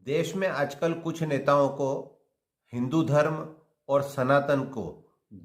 देश में आजकल कुछ नेताओं को हिंदू धर्म और सनातन को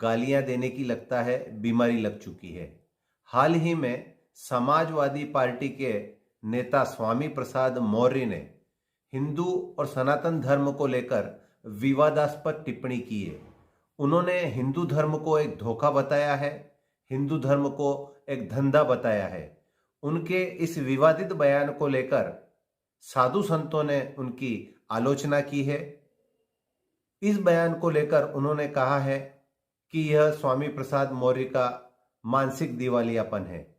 गालियां देने की लगता है बीमारी लग चुकी है। हाल ही में समाजवादी पार्टी के नेता स्वामी प्रसाद मौर्य ने हिंदू और सनातन धर्म को लेकर विवादास्पद टिप्पणी की है। उन्होंने हिंदू धर्म को एक धोखा बताया है, हिंदू धर्म को एक धंधा बताया है। उनके इस विवादित बयान को लेकर साधु संतों ने उनकी आलोचना की है। इस बयान को लेकर उन्होंने कहा है कि यह स्वामी प्रसाद मौर्य का मानसिक दिवालियापन है।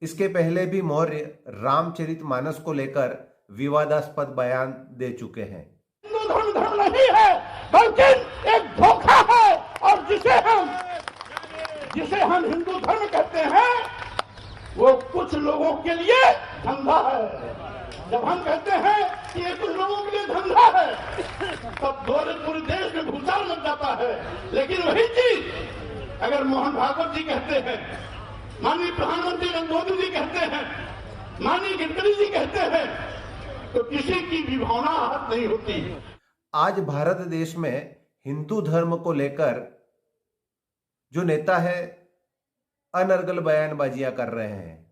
इसके पहले भी मौर्य रामचरितमानस को लेकर विवादास्पद बयान दे चुके हैं। हिंदू धर्म नहीं है बल्कि एक धोखा है, और जिसे हम हिंदू धर्म कहते हैं वो कुछ लोगों के लिए धंधा है। जब हम कहते हैं कि ये कुछ लोगों के लिए धंधा है तब पूरे देश में भूचाल लग जाता है। लेकिन वही चीज अगर मोहन भागवत जी कहते हैं, माननीय प्रधानमंत्री नरेंद्र मोदी जी कहते हैं, माननीय गडकरी जी कहते हैं, तो किसी की भी भावना आहत नहीं होती। आज भारत देश में हिंदू धर्म को लेकर जो नेता है अनर्गल बयानबाजियां कर रहे हैं,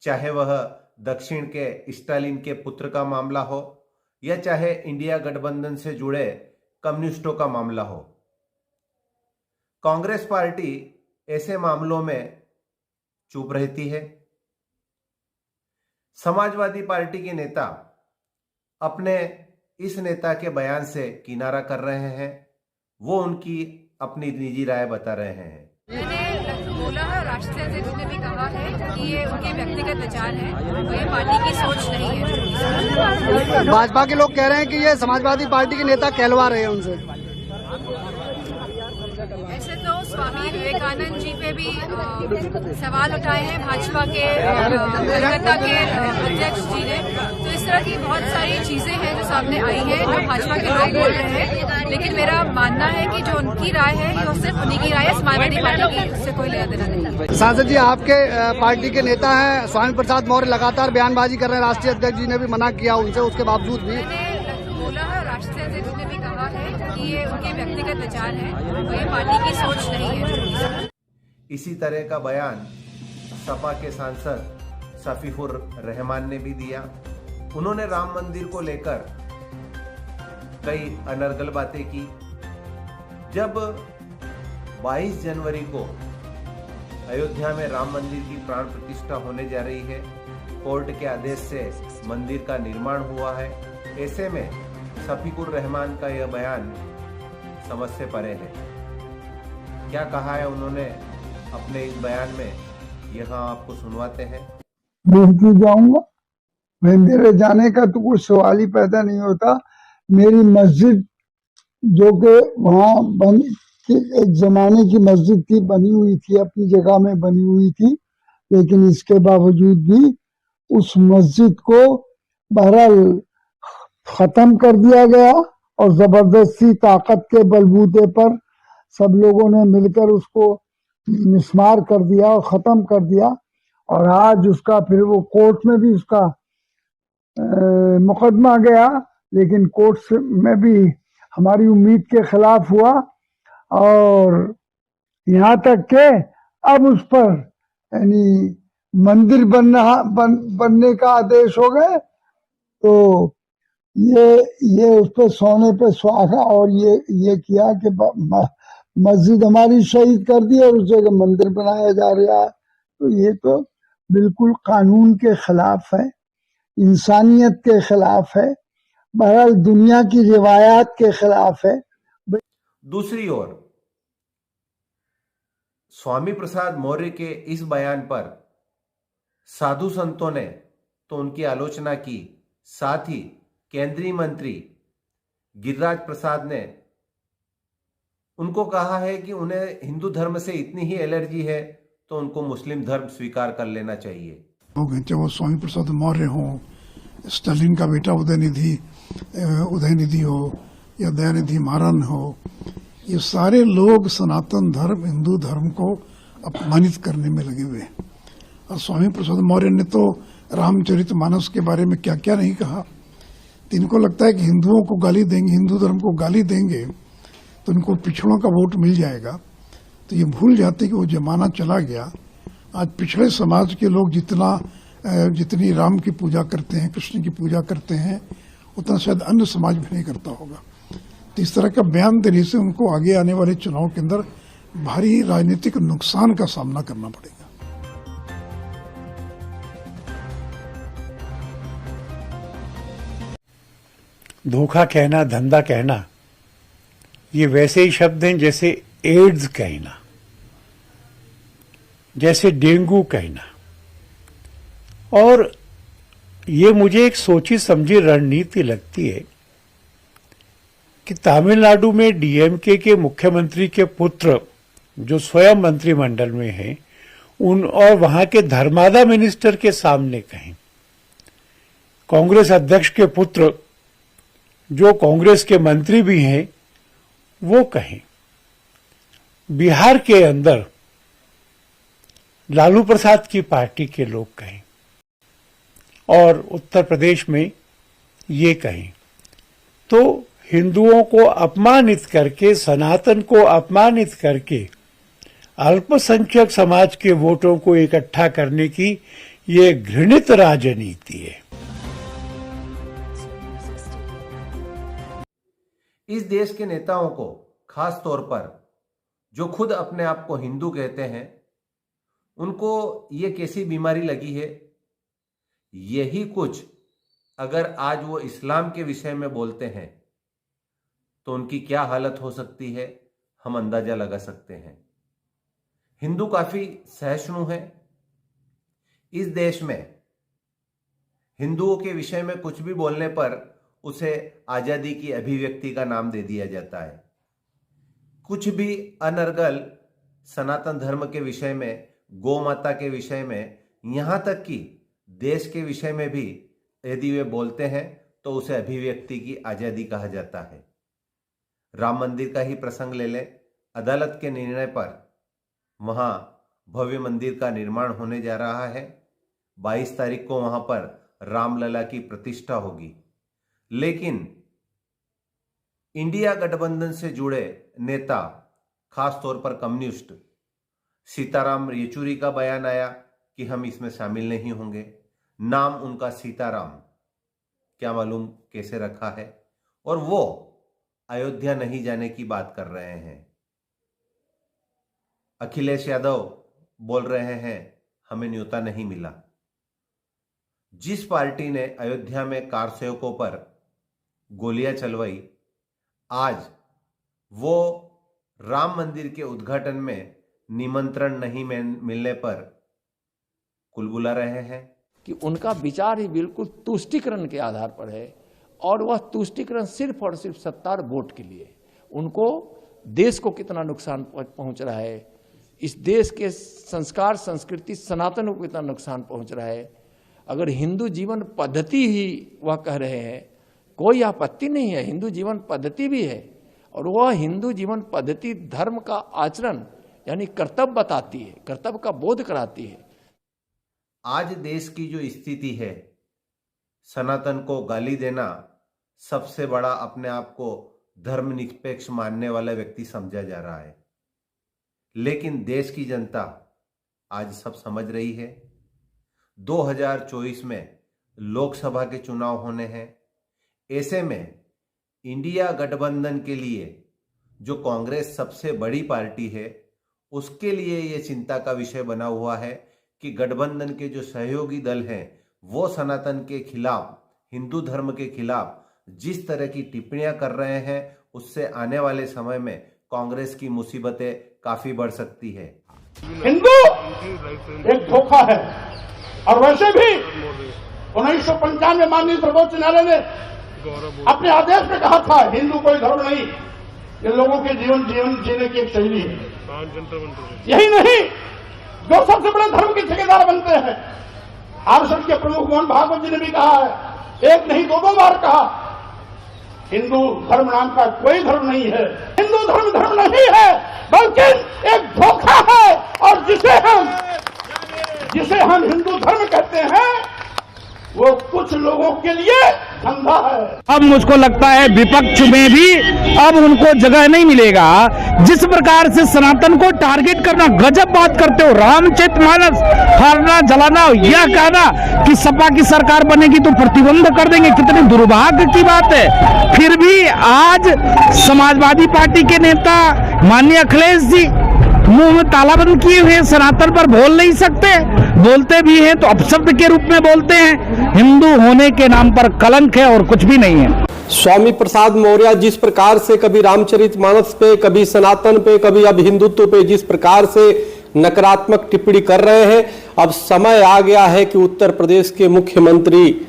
चाहे वह दक्षिण के स्टालिन के पुत्र का मामला हो या चाहे इंडिया गठबंधन से जुड़े कम्युनिस्टों का मामला हो। कांग्रेस पार्टी ऐसे मामलों में चुप रहती है। समाजवादी पार्टी के नेता अपने इस नेता के बयान से किनारा कर रहे हैं। वो उनकी अपनी निजी राय बता रहे हैं। मैंने बोला है, राष्ट्रीय अध्यक्ष ने भी कहा है कि ये उनके व्यक्तिगत विचार है, ये पार्टी की सोच नहीं है। भाजपा के लोग कह रहे हैं कि ये समाजवादी पार्टी के नेता कहलवा रहे हैं उनसे। ऐसे तो स्वामी विवेकानंद जी पे भी सवाल उठाए हैं भाजपा के कलकत्ता के अध्यक्ष जी ने। तो इस तरह की बहुत सारी चीजें हैं जो सामने आई है, जो भाजपा के लोग बोल रहे हैं। लेकिन मेरा मानना है कि जो उनकी राय है वो सिर्फ उन्हीं की राय है, समाजवादी पार्टी की उससे कोई लेना देना नहीं। सांसद जी, आपके पार्टी के नेता हैं स्वामी प्रसाद मौर्य, लगातार बयानबाजी कर रहे हैं। राष्ट्रीय अध्यक्ष जी ने भी मना किया उनसे, उसके बावजूद भी मैंने बोला है, राष्ट्रीय अध्यक्ष ने भी कहा है कि ये उनके व्यक्तिगत विचार है, ये पार्टी की सोच नहीं है। इसी तरह का बयान सपा के सांसद शफीकुर रहमान ने भी दिया। उन्होंने राम मंदिर को लेकर कई अनर्गल बातें की। जब 22 जनवरी को अयोध्या में राम मंदिर की प्राण प्रतिष्ठा होने जा रही है, कोर्ट के आदेश से मंदिर का निर्माण हुआ है, ऐसे में शफीकुर रहमान का यह बयान समझ से परे है। क्या कहा है उन्होंने अपने इस बयान में, यहाँ आपको सुनवाते हैं। मैं क्यों जाऊंगा? मेरे जाने का तो कुछ सवाल ही पैदा नहीं होता। मेरी मस्जिद जो कि वहाँ एक जमाने की मस्जिद थी, बनी हुई थी, अपनी जगह में बनी हुई थी, लेकिन इसके बावजूद भी उस मस्जिद को बहरहाल खत्म कर दिया गया और जबरदस्ती ताकत के बलबूते पर सब लोगों ने मिलकर उसको मिसमार कर दिया और खत्म कर दिया। और आज उसका फिर वो कोर्ट में भी उसका मुकदमा गया, लेकिन कोर्ट में भी हमारी उम्मीद के खिलाफ हुआ और यहाँ तक के अब उस पर यानी मंदिर बनने का आदेश हो गए। तो ये उस पर सोने पे सुहागा और ये किया कि मस्जिद हमारी शहीद कर दी और उस जगह मंदिर बनाया जा रहा है। तो ये तो बिल्कुल कानून के खिलाफ है, इंसानियत के खिलाफ है, बहरहाल दुनिया की रिवायात के खिलाफ है। दूसरी ओर स्वामी प्रसाद मौर्य के इस बयान पर साधु संतों ने तो उनकी आलोचना की, साथ ही केंद्रीय मंत्री गिरिराज प्रसाद ने उनको कहा है कि उन्हें हिंदू धर्म से इतनी ही एलर्जी है तो उनको मुस्लिम धर्म स्वीकार कर लेना चाहिए। चाहे वो स्वामी प्रसाद मौर्य हो, स्टालिन का बेटा उदयनिधि हो या दयानिधि मारन हो, ये सारे लोग सनातन धर्म, हिंदू धर्म को अपमानित करने में लगे हुए हैं। और स्वामी प्रसाद मौर्य ने तो रामचरितमानस के बारे में क्या क्या नहीं कहा। तो इनको लगता है कि हिंदुओं को गाली देंगे, हिंदू धर्म को गाली देंगे तो इनको पिछड़ों का वोट मिल जाएगा। तो ये भूल जाते कि वो जमाना चला गया। आज पिछड़े समाज के लोग जितनी राम की पूजा करते हैं, कृष्ण की पूजा करते हैं, उतना शायद अन्य समाज भी नहीं करता होगा। तो इस तरह का बयान देने से उनको आगे आने वाले चुनाव के अंदर भारी राजनीतिक नुकसान का सामना करना पड़ेगा। धोखा कहना, धंधा कहना, ये वैसे ही शब्द हैं जैसे एड्स कहना, जैसे डेंगू कहना। और ये मुझे एक सोची समझी रणनीति लगती है कि तमिलनाडु में डीएमके के मुख्यमंत्री के पुत्र जो स्वयं मंत्रिमंडल में हैं, उन और वहां के धर्मादा मिनिस्टर के सामने कहें, कांग्रेस अध्यक्ष के पुत्र जो कांग्रेस के मंत्री भी हैं वो कहें, बिहार के अंदर लालू प्रसाद की पार्टी के लोग कहें और उत्तर प्रदेश में ये कहें, तो हिंदुओं को अपमानित करके, सनातन को अपमानित करके अल्पसंख्यक समाज के वोटों को इकट्ठा करने की ये घृणित राजनीति है। इस देश के नेताओं को, खास तौर पर जो खुद अपने आप को हिंदू कहते हैं, उनको ये कैसी बीमारी लगी है, यही कुछ अगर आज वो इस्लाम के विषय में बोलते हैं तो उनकी क्या हालत हो सकती है, हम अंदाजा लगा सकते हैं। हिंदू काफी सहिष्णु हैं। इस देश में हिंदुओं के विषय में कुछ भी बोलने पर उसे आजादी की अभिव्यक्ति का नाम दे दिया जाता है। कुछ भी अनर्गल सनातन धर्म के विषय में, गौ माता के विषय में, यहां तक कि देश के विषय में भी यदि वे बोलते हैं तो उसे अभिव्यक्ति की आजादी कहा जाता है। राम मंदिर का ही प्रसंग ले लें। अदालत के निर्णय पर वहां भव्य मंदिर का निर्माण होने जा रहा है। 22 तारीख को वहां पर रामलला की प्रतिष्ठा होगी। लेकिन इंडिया गठबंधन से जुड़े नेता, खास तौर पर कम्युनिस्ट सीताराम येचुरी का बयान आया कि हम इसमें शामिल नहीं होंगे। नाम उनका सीताराम, क्या मालूम कैसे रखा है, और वो अयोध्या नहीं जाने की बात कर रहे हैं। अखिलेश यादव बोल रहे हैं हमें न्योता नहीं मिला। जिस पार्टी ने अयोध्या में कार सेवकों पर गोलियां चलवाई, आज वो राम मंदिर के उद्घाटन में निमंत्रण नहीं मिलने पर कुलबुला रहे हैं कि उनका विचार ही बिल्कुल तुष्टीकरण के आधार पर है, और वह तुष्टीकरण सिर्फ और सिर्फ सत्ता और वोट के लिए। उनको देश को कितना नुकसान पहुंच रहा है, इस देश के संस्कार, संस्कृति, सनातन को कितना नुकसान पहुंच रहा है। अगर हिंदू जीवन पद्धति ही वह कह रहे हैं, कोई आपत्ति नहीं है, हिंदू जीवन पद्धति भी है, और वह हिंदू जीवन पद्धति धर्म का आचरण यानी कर्तव्य बताती है, कर्तव्य का बोध कराती है। आज देश की जो स्थिति है, सनातन को गाली देना सबसे बड़ा अपने आप को धर्मनिरपेक्ष मानने वाला व्यक्ति समझा जा रहा है। लेकिन देश की जनता आज सब समझ रही है। 2024 में लोकसभा के चुनाव होने हैं। ऐसे में इंडिया गठबंधन के लिए जो कांग्रेस सबसे बड़ी पार्टी है, उसके लिए ये चिंता का विषय बना हुआ है कि गठबंधन के जो सहयोगी दल हैं वो सनातन के खिलाफ, हिंदू धर्म के खिलाफ जिस तरह की टिप्पणियां कर रहे हैं, उससे आने वाले समय में कांग्रेस की मुसीबतें काफी बढ़ सकती है। हिंदू एक धोखा है, और वैसे भी 1995 में माननीय सर्वोच्च न्यायालय ने अपने आदेश में कहा था हिंदू कोई धर्म नहीं, ये लोगों के जीवन जीने की एक शैली है। यही नहीं, जो सबसे बड़े धर्म के ठेकेदार बनते हैं, आरएसएस के प्रमुख मोहन भागवत जी ने भी कहा है, एक नहीं 2 बार कहा, हिंदू धर्म नाम का कोई धर्म नहीं है। हिंदू धर्म नहीं है, बल्कि एक धोखा है, और जिसे हम हिंदू धर्म कहते हैं, वो कुछ लोगों के लिए धंधा है। अब मुझको लगता है विपक्ष में भी अब उनको जगह नहीं मिलेगा। जिस प्रकार से सनातन को टारगेट करना, गजब बात करते हो, रामचरितमानस फाड़ना जलाना, यह कहना कि सपा की सरकार बनेगी तो प्रतिबंध कर देंगे, कितने दुर्भाग्य की बात है। फिर भी आज समाजवादी पार्टी के नेता माननीय अखिलेश जी मुंह में ताला बंद किए हुए सनातन पर बोल नहीं सकते, बोलते भी हैं तो अपशब्द के रूप में बोलते हैं। हिंदू होने के नाम पर कलंक है और कुछ भी नहीं है। स्वामी प्रसाद मौर्य जिस प्रकार से कभी रामचरितमानस पे, कभी सनातन पे, कभी अब हिंदुत्व पे जिस प्रकार से नकारात्मक टिप्पणी कर रहे हैं, अब समय आ गया है कि उत्तर प्रदेश के मुख्यमंत्री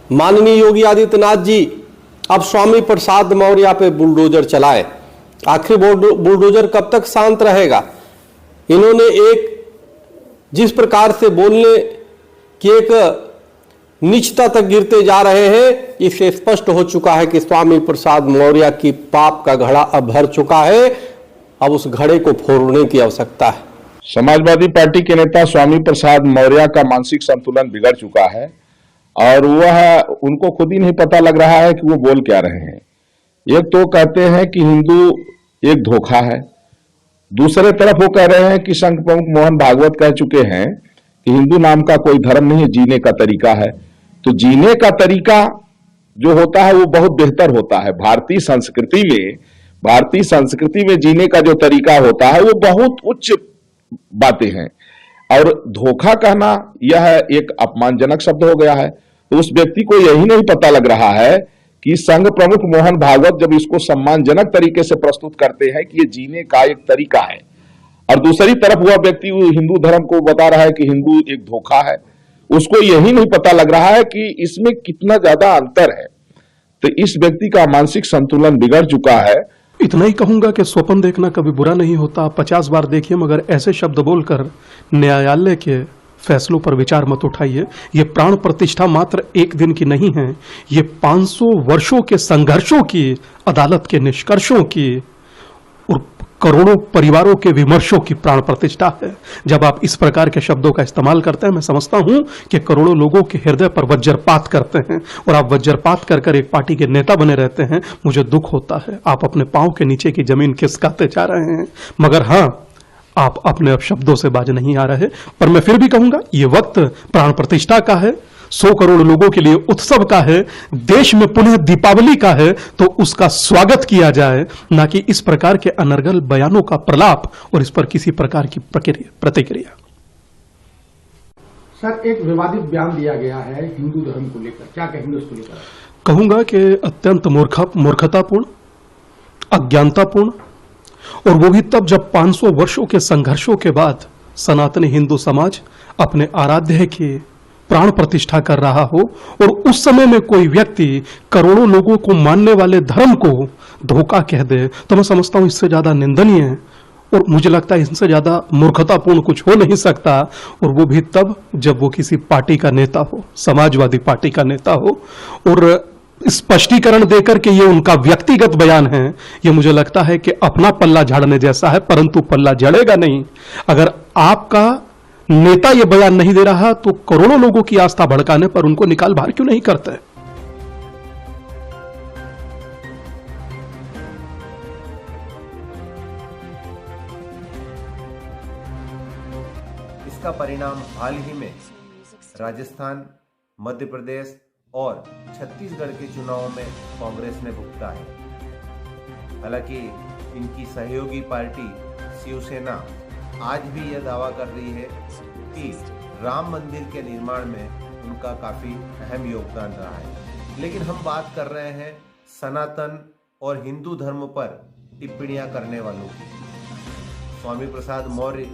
माननीय योगी आदित्यनाथ जी अब स्वामी प्रसाद मौर्य पे बुलडोजर चलाए। आखिर बुलडोजर कब तक शांत रहेगा? इन्होंने एक जिस प्रकार से बोलने की एक नीचता तक गिरते जा रहे हैं, इससे स्पष्ट हो चुका है कि स्वामी प्रसाद मौर्य की पाप का घड़ा अब भर चुका है। अब उस घड़े को फोड़ने की आवश्यकता है। समाजवादी पार्टी के नेता स्वामी प्रसाद मौर्य का मानसिक संतुलन बिगड़ चुका है और वह उनको खुद ही नहीं पता लग रहा है कि वो बोल क्या रहे हैं। एक तो कहते हैं कि हिंदू एक धोखा है, दूसरे तरफ वो कह रहे हैं कि संघ प्रमुख मोहन भागवत कह चुके हैं कि हिंदू नाम का कोई धर्म नहीं है, जीने का तरीका है। तो जीने का तरीका जो होता है वो बहुत बेहतर होता है। भारतीय संस्कृति में जीने का जो तरीका होता है वो बहुत उच्च बातें हैं और धोखा कहना यह एक अपमानजनक शब्द हो गया है। तो उस व्यक्ति को यही नहीं पता लग रहा है कि संघ प्रमुख मोहन भागवत जब इसको सम्मानजनक तरीके से प्रस्तुत करते हैं कि ये जीने का एक तरीका है, और दूसरी तरफ वह व्यक्ति हिंदू धर्म को बता रहा है कि हिंदू एक धोखा है, उसको यही नहीं पता लग रहा है कि इसमें कितना ज्यादा अंतर है। तो इस व्यक्ति का मानसिक संतुलन बिगड़ चुका है। इतना ही कहूंगा कि स्वप्न देखना कभी बुरा नहीं होता। 50 बार देखिए मगर ऐसे शब्द बोलकर न्यायालय के फैसलों पर विचार मत उठाइए। ये प्राण प्रतिष्ठा मात्र एक दिन की नहीं है, ये 500 वर्षों के संघर्षों की, अदालत के निष्कर्षों की और करोड़ों परिवारों के विमर्शों की प्राण प्रतिष्ठा है। जब आप इस प्रकार के शब्दों का इस्तेमाल करते हैं, मैं समझता हूं कि करोड़ों लोगों के हृदय पर वज्रपात करते हैं और आप वज्रपात कर एक पार्टी के नेता बने रहते हैं। मुझे दुख होता है, आप अपने पांव के नीचे की जमीन खिसकाते जा रहे हैं। मगर हां, आप अपने अब शब्दों से बाज नहीं आ रहे। पर मैं फिर भी कहूंगा, ये वक्त प्राण प्रतिष्ठा का है, 100 करोड़ लोगों के लिए उत्सव का है, देश में पुनः दीपावली का है, तो उसका स्वागत किया जाए, ना कि इस प्रकार के अनर्गल बयानों का प्रलाप और इस पर किसी प्रकार की प्रतिक्रिया। सर, एक विवादित बयान दिया गया है हिंदू धर्म को लेकर, क्या कहेंगे उसको लेकर? कहूंगा कि अत्यंत मूर्खतापूर्ण, अज्ञानतापूर्ण, और वो भी तब जब 500 वर्षों के संघर्षों के बाद सनातनी हिंदू समाज अपने आराध्य की प्राण प्रतिष्ठा कर रहा हो और उस समय में कोई व्यक्ति करोड़ों लोगों को मानने वाले धर्म को धोखा कह दे, तो मैं समझता हूं इससे ज्यादा निंदनीय है और मुझे लगता है इससे ज्यादा मूर्खतापूर्ण कुछ हो नहीं सकता। और वो भी तब जब वो किसी पार्टी का नेता हो, समाजवादी पार्टी का नेता हो, और स्पष्टीकरण देकर के ये उनका व्यक्तिगत बयान है, ये मुझे लगता है कि अपना पल्ला झाड़ने जैसा है, परंतु पल्ला जड़ेगा नहीं। अगर आपका नेता ये बयान नहीं दे रहा तो करोड़ों लोगों की आस्था भड़काने पर उनको निकाल बाहर क्यों नहीं करते? इसका परिणाम हाल ही में राजस्थान, मध्य प्रदेश और छत्तीसगढ़ के चुनावों में कांग्रेस ने भुगता है। हालांकि इनकी सहयोगी पार्टी शिवसेना आज भी यह दावा कर रही है कि राम मंदिर के निर्माण में उनका काफी अहम योगदान रहा है। लेकिन हम बात कर रहे हैं सनातन और हिंदू धर्म पर टिप्पणियां करने वालों की। स्वामी प्रसाद मौर्य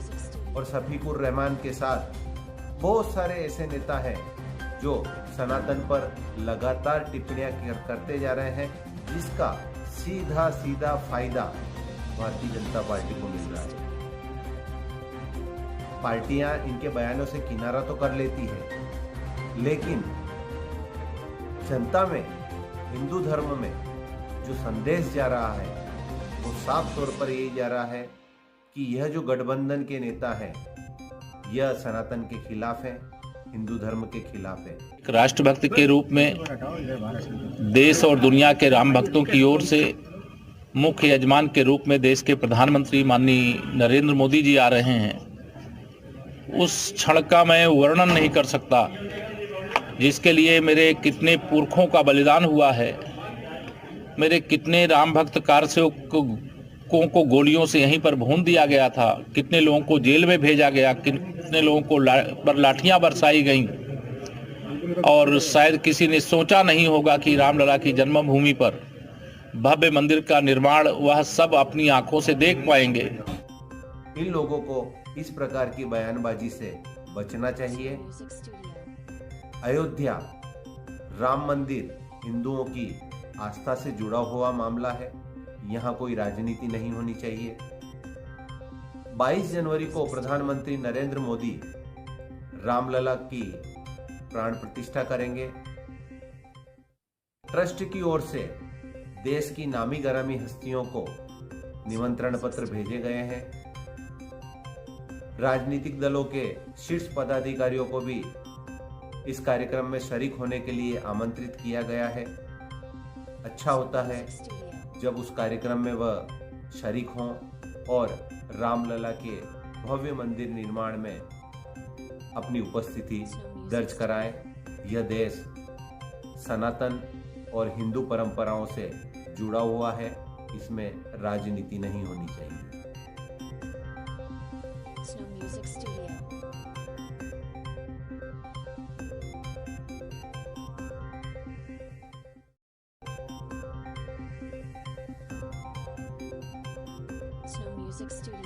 और शफीकुर रहमान के साथ बहुत सारे ऐसे नेता हैं जो सनातन पर लगातार टिप्पणियां करते जा रहे हैं, जिसका सीधा फायदा भारतीय जनता पार्टी को मिल रहा है। पार्टियां इनके बयानों से किनारा तो कर लेती है, लेकिन जनता में, हिंदू धर्म में जो संदेश जा रहा है वो साफ तौर पर यही जा रहा है कि यह जो गठबंधन के नेता हैं यह सनातन के खिलाफ है, हिंदू धर्म के खिलाफ है। राष्ट्रभक्त के रूप में देश और दुनिया के राम भक्तों की ओर से मुख्य यजमान के रूप में देश के प्रधानमंत्री माननीय नरेंद्र मोदी जी आ रहे हैं, उस क्षण का मैं वर्णन नहीं कर सकता जिसके लिए मेरे कितने पुरखों का बलिदान हुआ है, मेरे कितने राम भक्त कारसेवकों को गोलियों से यहीं पर भून दिया गया था, कितने लोगों को जेल में भेजा गया, कितने लोगों को पर लाठियां बरसाई गईं, और शायद किसी ने सोचा नहीं होगा कि रामलला की जन्मभूमि पर भव्य मंदिर का निर्माण वह सब अपनी आंखों से देख पाएंगे। इन लोगों को इस प्रकार की बयानबाजी से बचना चाहिए। अयोध्या राम मंदिर हिंदुओं की आस्था से जुड़ा हुआ मामला है, यहाँ कोई राजनीति नहीं होनी चाहिए। 22 जनवरी को प्रधानमंत्री नरेंद्र मोदी रामलला की प्राण प्रतिष्ठा करेंगे। ट्रस्ट की ओर से देश की नामी गरामी हस्तियों को निमंत्रण पत्र भेजे गए हैं। राजनीतिक दलों के शीर्ष पदाधिकारियों को भी इस कार्यक्रम में शरीक होने के लिए आमंत्रित किया गया है। अच्छा होता है जब उस कार्यक्रम में वह शरीक हों और रामलला के भव्य मंदिर निर्माण में अपनी उपस्थिति दर्ज कराएं। यह देश सनातन और हिंदू परंपराओं से जुड़ा हुआ है, इसमें राजनीति नहीं होनी चाहिए। Snow Music Studio.